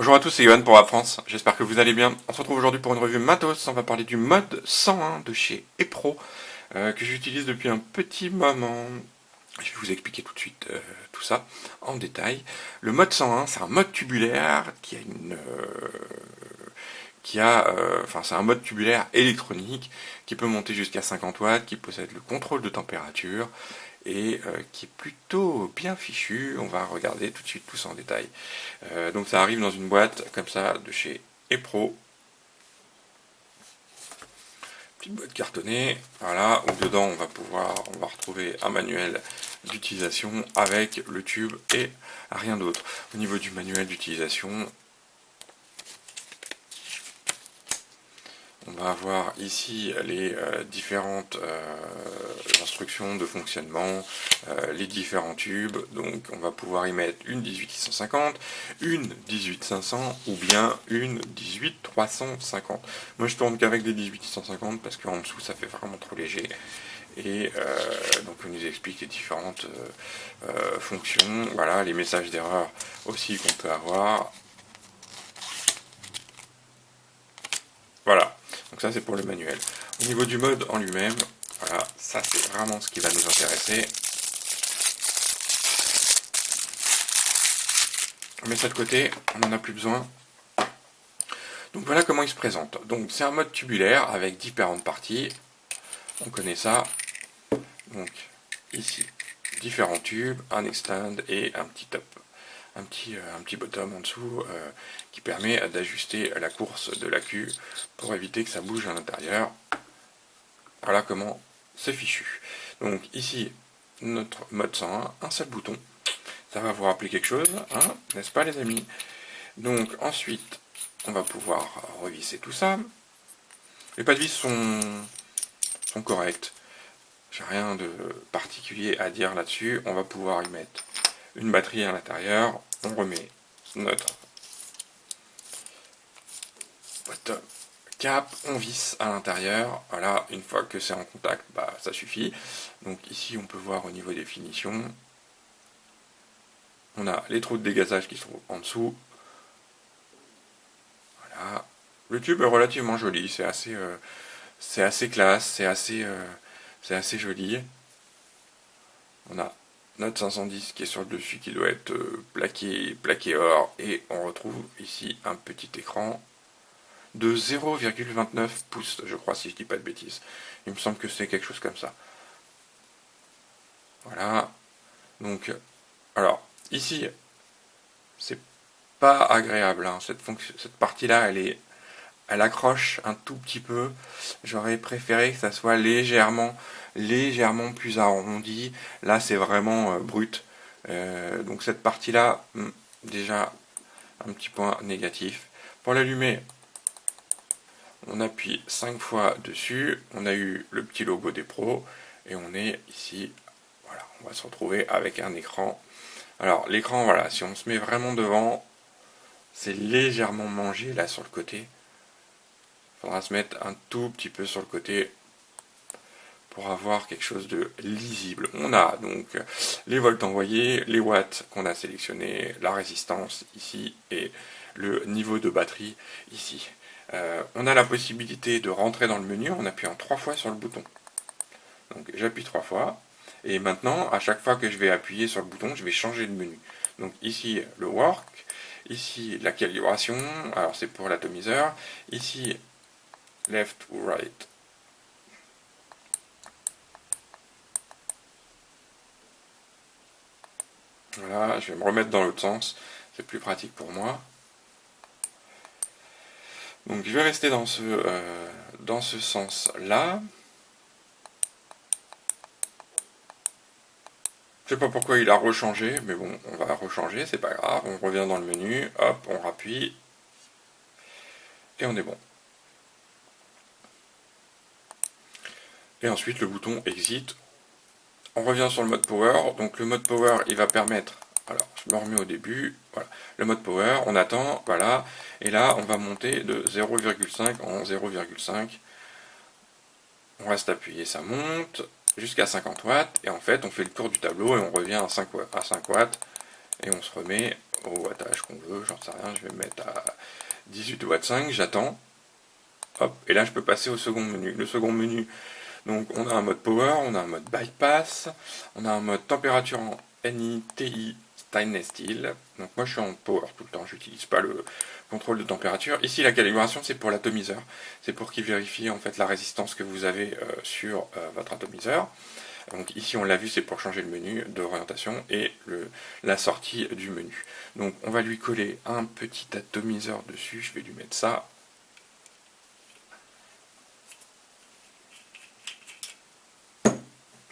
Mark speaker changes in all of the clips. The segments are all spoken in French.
Speaker 1: Bonjour à tous, c'est Johan pour la France, j'espère que vous allez bien. On se retrouve aujourd'hui pour une revue matos, on va parler du mode 101 de chez ePro, que j'utilise depuis un petit moment. Je vais vous expliquer tout de suite tout ça en détail. Le mode 101, c'est un mode tubulaire c'est un mode tubulaire électronique qui peut monter jusqu'à 50 watts, qui possède le contrôle de température et qui est plutôt bien fichu. On va regarder tout de suite tout ça en détail. Donc ça arrive dans une boîte comme ça de chez ePro. Petite boîte cartonnée, voilà, où dedans on va retrouver un manuel d'utilisation avec le tube et rien d'autre. Au niveau du manuel d'utilisation, on va avoir ici les différentes instructions de fonctionnement, les différents tubes. Donc on va pouvoir y mettre une 18650, une 18500 ou bien une 18350. Moi je tourne qu'avec des 18650 parce qu'en dessous ça fait vraiment trop léger. Et donc on nous explique les différentes fonctions, voilà, les messages d'erreur aussi qu'on peut avoir. Voilà, donc ça c'est pour le manuel. Au niveau du mode en lui-même, voilà, ça c'est vraiment ce qui va nous intéresser. On met ça de côté, on n'en a plus besoin. Donc voilà comment il se présente. Donc c'est un mode tubulaire avec différentes parties. On connaît ça. Donc ici, différents tubes, un extend et un petit top. Un petit bottom en dessous qui permet d'ajuster la course de l'accu pour éviter que ça bouge à l'intérieur. Voilà comment c'est fichu. Donc ici, notre mode 101, un seul bouton. Ça va vous rappeler quelque chose, hein, n'est-ce pas les amis? Donc ensuite, on va pouvoir revisser tout ça. Les pas de vis sont corrects. J'ai rien de particulier à dire là-dessus. On va pouvoir y mettre une batterie à l'intérieur. On remet notre bottom cap, on visse à l'intérieur. Voilà, une fois que c'est en contact, bah, ça suffit. Donc ici, on peut voir au niveau des finitions. On a les trous de dégazage qui sont en dessous. Voilà. Le tube est relativement joli, c'est assez classe, c'est assez joli. On a notre 510 qui est sur le dessus qui doit être plaqué or, et on retrouve ici un petit écran de 0,29 pouces, je crois, si je dis pas de bêtises. Il me semble que c'est quelque chose comme ça. Voilà. Donc, alors, ici, c'est pas agréable, hein. Cette partie-là, elle accroche un tout petit peu. J'aurais préféré que ça soit légèrement plus arrondi. Là, c'est vraiment brut. Donc cette partie-là, déjà, un petit point négatif. Pour l'allumer, on appuie 5 fois dessus. On a eu le petit logo des pros. Et on est ici. Voilà, on va se retrouver avec un écran. Alors, l'écran, voilà, si on se met vraiment devant, c'est légèrement mangé là sur le côté. Il faudra se mettre un tout petit peu sur le côté pour avoir quelque chose de lisible. On a donc les volts envoyés, les watts qu'on a sélectionnés, la résistance ici et le niveau de batterie ici. On a la possibilité de rentrer dans le menu en appuyant 3 fois sur le bouton. Donc j'appuie 3 fois et maintenant à chaque fois que je vais appuyer sur le bouton, je vais changer de menu. Donc ici le work, ici la calibration, alors c'est pour l'atomiseur, ici left ou right. Voilà, je vais me remettre dans l'autre sens, c'est plus pratique pour moi. Donc je vais rester dans ce sens-là. Je sais pas pourquoi il a rechangé, mais bon, on va rechanger, c'est pas grave. On revient dans le menu, hop, on rappuie, et on est bon. Et ensuite le bouton exit. On revient sur le mode power. Donc le mode power, il va permettre. Alors, je me remets au début. Voilà. Le mode power, on attend, voilà. Et là, on va monter de 0,5 en 0,5. On reste appuyé, ça monte jusqu'à 50 watts. Et en fait, on fait le tour du tableau et on revient à 5 watts. Et on se remet au wattage qu'on veut, j'en sais rien, je vais me mettre à 18 watts 5, j'attends. Hop, et là je peux passer au second menu. Le second menu, donc on a un mode power, on a un mode bypass, on a un mode température en NI, TI, stainless steel. Donc moi je suis en power tout le temps, j'utilise pas le contrôle de température. Ici la calibration c'est pour l'atomiseur, c'est pour qu'il vérifie en fait la résistance que vous avez sur votre atomiseur. Donc ici on l'a vu, c'est pour changer le menu d'orientation et la sortie du menu. Donc on va lui coller un petit atomiseur dessus, je vais lui mettre ça.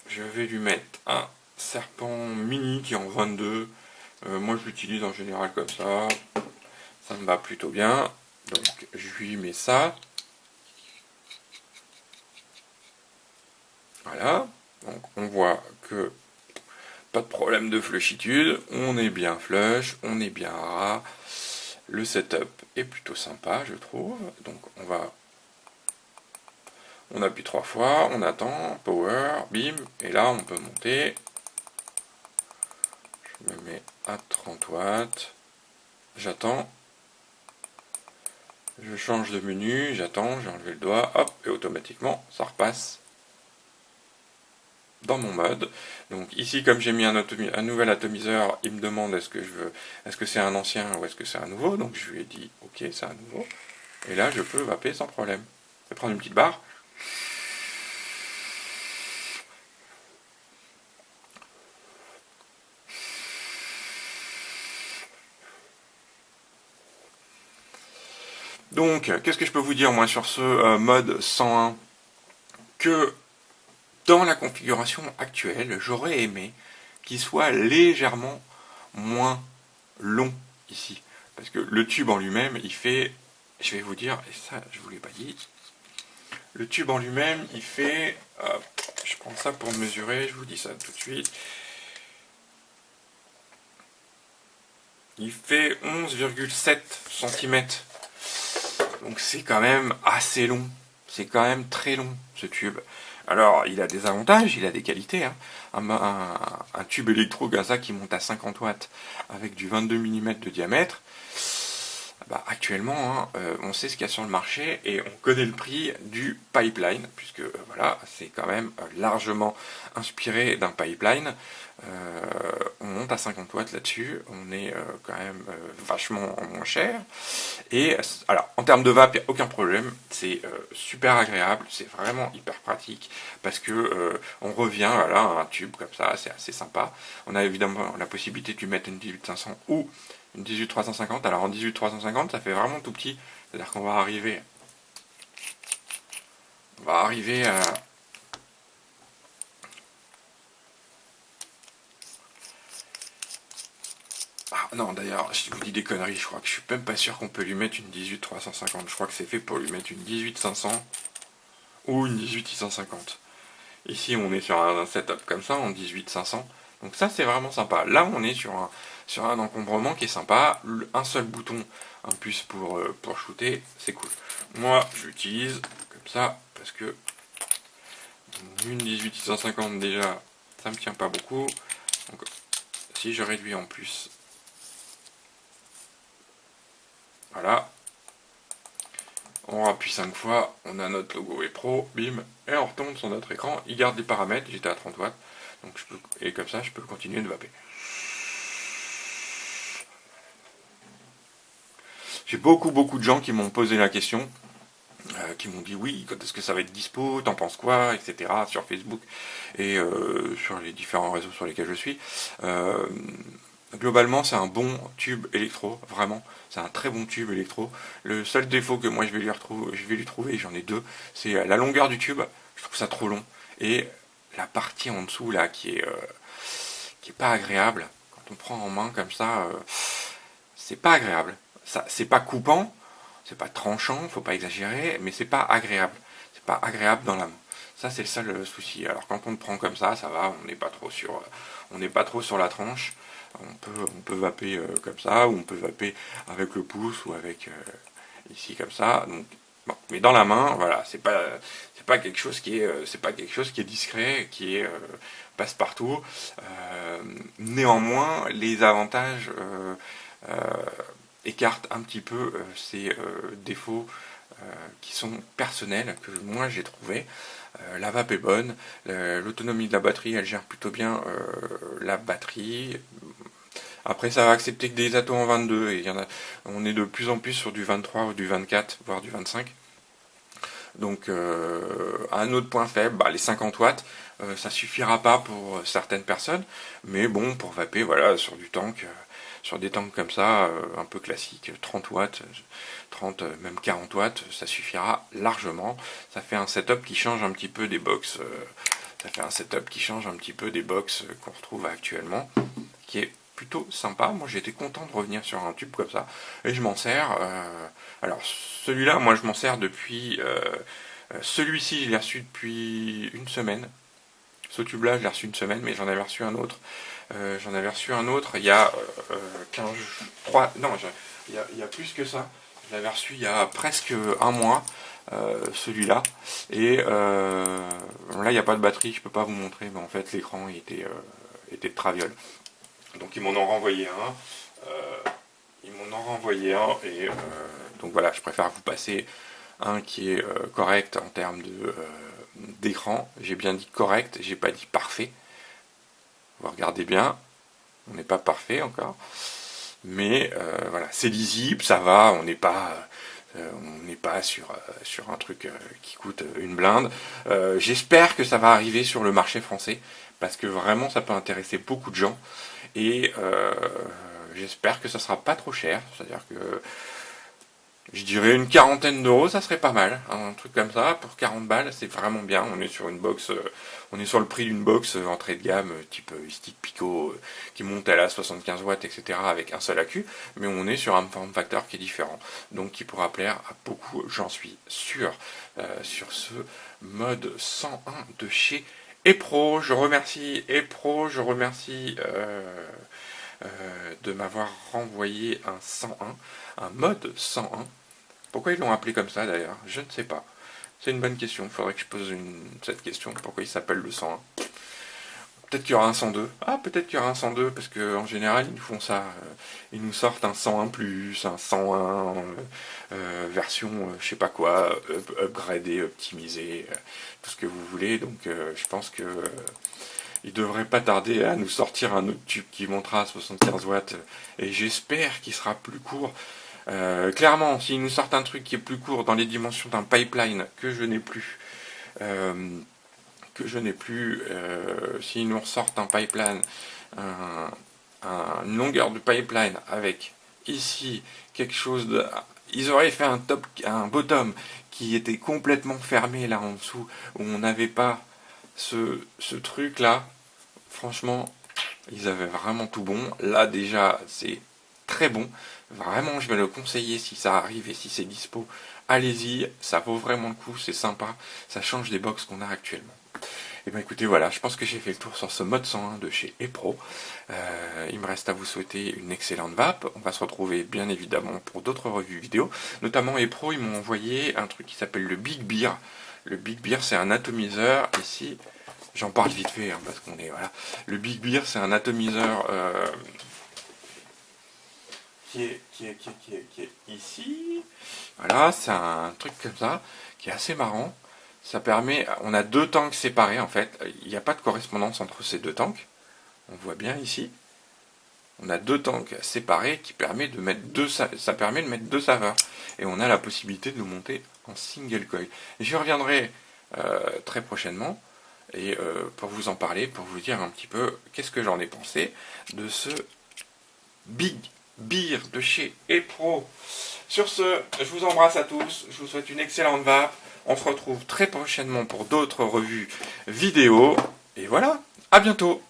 Speaker 1: Je vais lui mettre un serpent mini qui est en 22. Moi je l'utilise en général comme ça. Ça me va plutôt bien. Donc je lui mets ça. Voilà. Donc on voit que pas de problème de flushitude. On est bien flush, on est bien ras. Le setup est plutôt sympa, je trouve. Donc on appuie 3 fois, on attend, power, bim, et là on peut monter. Je me mets à 30 watts. J'attends. Je change de menu, j'attends, j'ai enlevé le doigt, hop, et automatiquement ça repasse dans mon mode. Donc ici, comme j'ai mis un nouvel atomiseur, il me demande est-ce que c'est un ancien ou est-ce que c'est un nouveau. Donc je lui ai dit ok, c'est un nouveau. Et là, je peux vaper sans problème. Je vais prendre une petite barre. Donc, qu'est-ce que je peux vous dire moi sur ce mode 101? Que dans la configuration actuelle, j'aurais aimé qu'il soit légèrement moins long ici. Parce que le tube en lui-même, il fait, je vais vous dire, et ça je vous l'ai pas dit, le tube en lui-même, il fait, je prends ça pour mesurer, je vous dis ça tout de suite, il fait 11,7 cm. Donc c'est quand même assez long, c'est quand même très long ce tube. Alors il a des avantages, il a des qualités, hein. Un tube électro comme ça qui monte à 50 watts avec du 22 mm de diamètre, bah, actuellement, hein, on sait ce qu'il y a sur le marché et on connaît le prix du pipeline, puisque voilà, c'est quand même largement inspiré d'un pipeline. On monte à 50 watts là-dessus, on est quand même vachement moins cher. Et alors, en termes de vape, il n'y a aucun problème, c'est super agréable, c'est vraiment hyper pratique, parce que on revient voilà, à un tube comme ça, c'est assez sympa. On a évidemment la possibilité de lui mettre une 18500 ou une 18350. Alors en 18350, ça fait vraiment tout petit, c'est-à-dire qu'on va arriver à ah non, d'ailleurs, je vous dis des conneries, je crois que je suis même pas sûr qu'on peut lui mettre une 18350. Je crois que c'est fait pour lui mettre une 18500 ou une 18650. Ici, on est sur un setup comme ça, en 18500. Donc ça, c'est vraiment sympa. Là, on est sur un encombrement qui est sympa. Un seul bouton, un plus pour shooter, c'est cool. Moi, j'utilise comme ça, parce que une 18650 déjà, ça me tient pas beaucoup. Donc, si je réduis en plus, voilà, on appuie 5 fois, on a notre logo et pro, bim, et on retourne sur notre écran, il garde les paramètres, j'étais à 30 watts, donc et comme ça je peux continuer de vaper. J'ai beaucoup de gens qui m'ont posé la question, qui m'ont dit oui, quand est-ce que ça va être dispo, t'en penses quoi, etc. sur Facebook et sur les différents réseaux sur lesquels je suis. Globalement, c'est un bon tube électro, vraiment. C'est un très bon tube électro. Le seul défaut que moi je vais lui trouver, j'en ai deux, c'est la longueur du tube. Je trouve ça trop long. Et la partie en dessous là qui est pas agréable. Quand on prend en main comme ça, c'est pas agréable. Ça, c'est pas coupant, c'est pas tranchant, faut pas exagérer, mais c'est pas agréable. C'est pas agréable dans la main. Ça c'est le seul souci. Alors quand on le prend comme ça va, on n'est pas trop sur la tranche. On peut vaper comme ça, ou on peut vaper avec le pouce ou avec ici comme ça. Donc, bon. Mais dans la main, voilà, c'est pas quelque chose qui est, c'est pas quelque chose qui est discret, qui est passe-partout. Néanmoins, les avantages écarte un petit peu ces défauts qui sont personnels, que moi j'ai trouvé. La vape est bonne, l'autonomie de la batterie, elle gère plutôt bien la batterie. Après, ça va accepter que des atos en 22, et on est de plus en plus sur du 23 ou du 24, voire du 25. Donc, un autre point faible, les 50 watts, ça suffira pas pour certaines personnes, mais bon, pour vaper, voilà, sur du tank, sur des tanks comme ça, un peu classiques, 30 watts, 30, même 40 watts, ça suffira largement. Ça fait un setup qui change un petit peu des box, qu'on retrouve actuellement, qui est plutôt sympa. Moi, j'étais content de revenir sur un tube comme ça, et je m'en sers. Alors, celui-là, moi, je m'en sers depuis. Celui-ci, je l'ai reçu depuis une semaine. Ce tube-là, je l'ai reçu une semaine, mais j'en avais reçu un autre. Il y a 15, 3, non, il y a plus que ça. Je l'avais reçu il y a presque un mois, celui-là. Et là, il n'y a pas de batterie, je peux pas vous montrer, mais en fait, l'écran était de traviole. Donc ils m'en ont renvoyé un. Et donc voilà, je préfère vous passer un qui est correct en termes d'écran. J'ai bien dit correct, j'ai pas dit parfait. Vous regardez bien, on n'est pas parfait encore. Mais voilà, c'est lisible, ça va, on n'est pas sur un truc qui coûte une blinde. J'espère que ça va arriver sur le marché français, parce que vraiment ça peut intéresser beaucoup de gens. Et j'espère que ça sera pas trop cher, c'est-à-dire que je dirais une quarantaine d'euros, ça serait pas mal. Un truc comme ça, pour 40 balles, c'est vraiment bien. On est sur une box, on est sur le prix d'une box entrée de gamme, type stick Pico, qui monte à la 75 watts, etc., avec un seul accu. Mais on est sur un form factor qui est différent. Donc qui pourra plaire à beaucoup, j'en suis sûr, sur ce mode 101 de chez Epro. Je remercie Epro, je remercie de m'avoir renvoyé un 101, un mode 101. Pourquoi ils l'ont appelé comme ça d'ailleurs? Je ne sais pas. C'est une bonne question. Il faudrait que je pose cette question. Pourquoi il s'appelle le 101? Peut-être qu'il y aura un 102. Ah, peut-être qu'il y aura un 102, parce qu'en général, ils nous font ça. Ils nous sortent un 101 plus, un 101 version, je sais pas quoi, upgradée, optimisée, tout ce que vous voulez. Donc, je pense que il devrait pas tarder à nous sortir un autre tube qui montera à 75 watts. Et j'espère qu'il sera plus court. Clairement, s'ils nous sortent un truc qui est plus court dans les dimensions d'un pipeline que je n'ai plus, s'ils nous ressortent un pipeline, une longueur de pipeline avec ici quelque chose de... Ils auraient fait un bottom qui était complètement fermé là en dessous, où on n'avait pas ce truc là. Franchement, ils avaient vraiment tout bon. Là déjà, c'est très bon. Vraiment, je vais le conseiller si ça arrive et si c'est dispo. Allez-y, ça vaut vraiment le coup, c'est sympa. Ça change des box qu'on a actuellement. Et bien écoutez, voilà, je pense que j'ai fait le tour sur ce mode 101 de chez Epro. Il me reste à vous souhaiter une excellente vape. On va se retrouver bien évidemment pour d'autres revues vidéo. Notamment Epro, ils m'ont envoyé un truc qui s'appelle le Big Beer. Le Big Beer, c'est un atomiseur. Ici, j'en parle vite fait, parce qu'on est... Voilà. Le Big Beer, c'est un atomiseur... qui est ici. Voilà, c'est un truc comme ça, qui est assez marrant. Ça permet, on a deux tanks séparés en fait, il n'y a pas de correspondance entre ces deux tanks. On voit bien ici. On a deux tanks séparés qui permet de mettre ça permet de mettre deux saveurs. Et on a la possibilité de nous monter en single coil. J'y reviendrai très prochainement. Et pour vous en parler, pour vous dire un petit peu qu'est-ce que j'en ai pensé de ce Big Beer de chez Epro. Sur ce, je vous embrasse à tous, je vous souhaite une excellente vape. On se retrouve très prochainement pour d'autres revues vidéo. Et voilà, à bientôt.